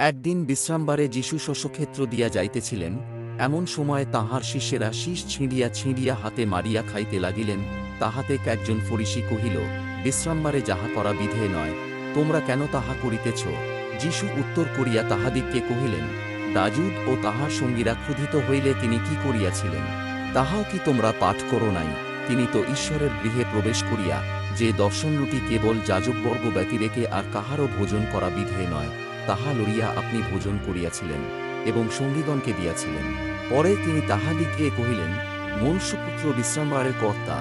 একদিন বিশ্রামবারে যীশু শস্যক্ষেত্র দিয়া যাইতেছিলেন, এমন সময় তাঁহার শিষ্যেরা শীষ ছিঁড়িয়া ছিঁড়িয়া হাতে মারিয়া খাইতে লাগিলেন। তাহাতে একজন ফরিসী কহিল, বিশ্রামবারে যাহা করা বিধে নয়, তোমরা কেন তাহা করিতেছ? যীশু উত্তর করিয়া তাহাদিগকে কহিলেন, দাজুদ ও তাহার সঙ্গীরা ক্ষুধিত হইলে তিনি কি করিয়াছিলেন, তাহাও কি তোমরা পাঠ করো নাই? তিনি তো ঈশ্বরের গৃহে প্রবেশ করিয়া যে দর্শনরূপী কেবল যাজকবর্গ ব্যতিরেকে আর কাহারও ভোজন করা বিধে নয়, তাহা লইয়া আপনি ভোজন করিয়াছিলেন এবং সঙ্গীগণকে দিয়াছিলেন। পরে তিনি তাহাদিগকে কহিলেন, মনুষ্যপুত্র বিশ্রামবারের কর্তা।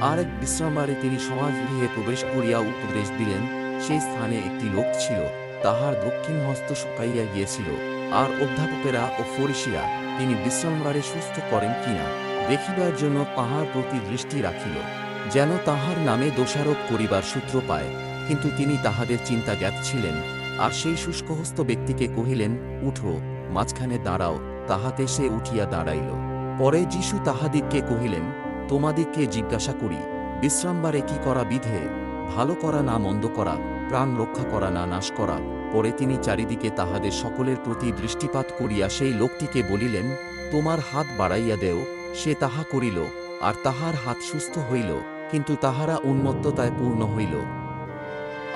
আর এক বিশ্রামবারে তিনি সমাজগৃহে প্রবেশ করিয়া উপদেশ দিলেন। সেই স্থানে একটি লোক ছিল, তাহার দক্ষিণ হস্ত শুকাইয়া গিয়েছিল। আর অধ্যাপকেরা ও ফরিসীরা তিনি বিশ্রামবারে সুস্থ করেন কিনা দেখিবার জন্য তাহার প্রতি দৃষ্টি রাখিল, যেন তাহার নামে দোষারোপ করিবার সূত্র পায়। কিন্তু তিনি তাহাদের চিন্তা জ্ঞাত ছিলেন, আর সেই শুষ্কহস্ত ব্যক্তিকে কহিলেন, উঠো, মাঝখানে দাঁড়াও। তাহাতে সে উঠিয়া দাঁড়াইল। পরে যীশু তাহাদিগকে কহিলেন, তোমাদিগকে জিজ্ঞাসা করি, বিশ্রামবারে কি করা বিধে, ভালো করা না মন্দ করা, প্রাণ রক্ষা করা না নাশ করা? পরে তিনি চারিদিকে তাহাদের সকলের প্রতি দৃষ্টিপাত করিয়া সেই লোকটিকে বলিলেন, তোমার হাত বাড়াইয়া দেও। সে তাহা করিল, আর তাহার হাত সুস্থ হইল। কিন্তু তাহারা উন্মত্ততায় পূর্ণ হইল,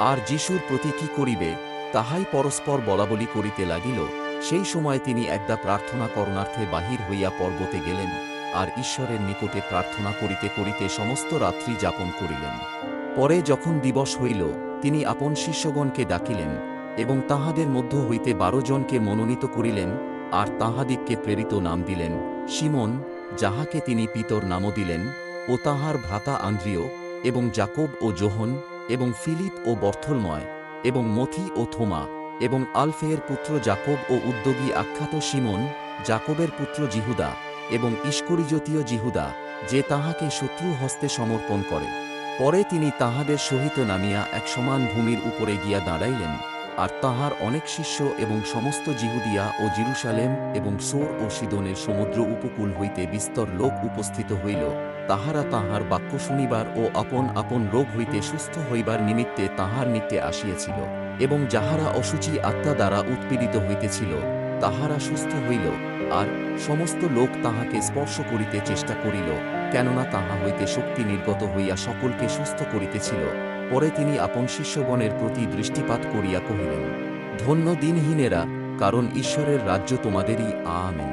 আর যীশুর প্রতি কি করিবে তাহাই পরস্পর বলাবলি করিতে লাগিল। সেই সময় তিনি একদা প্রার্থনা করণার্থে বাহির হইয়া পর্বতে গেলেন, আর ঈশ্বরের নিকটে প্রার্থনা করিতে করিতে সমস্ত রাত্রি যাপন করিলেন। পরে যখন দিবস হইল, তিনি আপন শিষ্যগণকে ডাকিলেন, এবং তাহাদের মধ্য হইতে 12 জনকে মনোনীত করিলেন, আর তাহাদিগকে প্রেরিত নাম দিলেন, সিমন, যাহাকে তিনি পিতর নামও দিলেন, ও তাহার ভ্রাতা আন্দ্রিয়, এবং যাকব ও যোহন, এবং ফিলিপ ও বর্থলময়, এবং মথি ও থোমা, এবং আলফেয়ের পুত্র যাকব ও উদ্যোগী আখ্যাত সিমন, যাকবের পুত্র জিহুদা, এবং ইস্করিজতীয় জিহুদা, যে তাহাকে শত্রু হস্তে সমর্পণ করে। পরে তিনি তাহাদের সহিত নামিয়া এক সমান ভূমির উপরে গিয়া দাঁড়াইলেন, আর তাহার অনেক শিষ্য এবং সমস্ত জিহুদিয়া ও জেরুসালেম এবং সোর ও সিদোনের সমুদ্র উপকূল হইতে বিস্তর লোক উপস্থিত হইল। তাহারা তাহার বাক্য শুনিবার ও আপন আপন রোগ হইতে সুস্থ হইবার নিমিত্তে তাহার নিকটে আসিয়াছিল, এবং যাহারা অশুচি আত্মা দ্বারা উৎপীড়িত হইতেছিল, তাহারা সুস্থ হইল। আর সমস্ত লোক তাহাকে স্পর্শ করিতে চেষ্টা করিল, কেননা তাহা হইতে শক্তি নির্গত হইয়া সকলকে সুস্থ করিতেছিল। পরে তিনি আপন শিষ্যগণের প্রতি দৃষ্টিপাত করিয়া কহিলেন, ধন্য দিনহীনেরা, কারণ ঈশ্বরের রাজ্য তোমাদেরই। আমেন।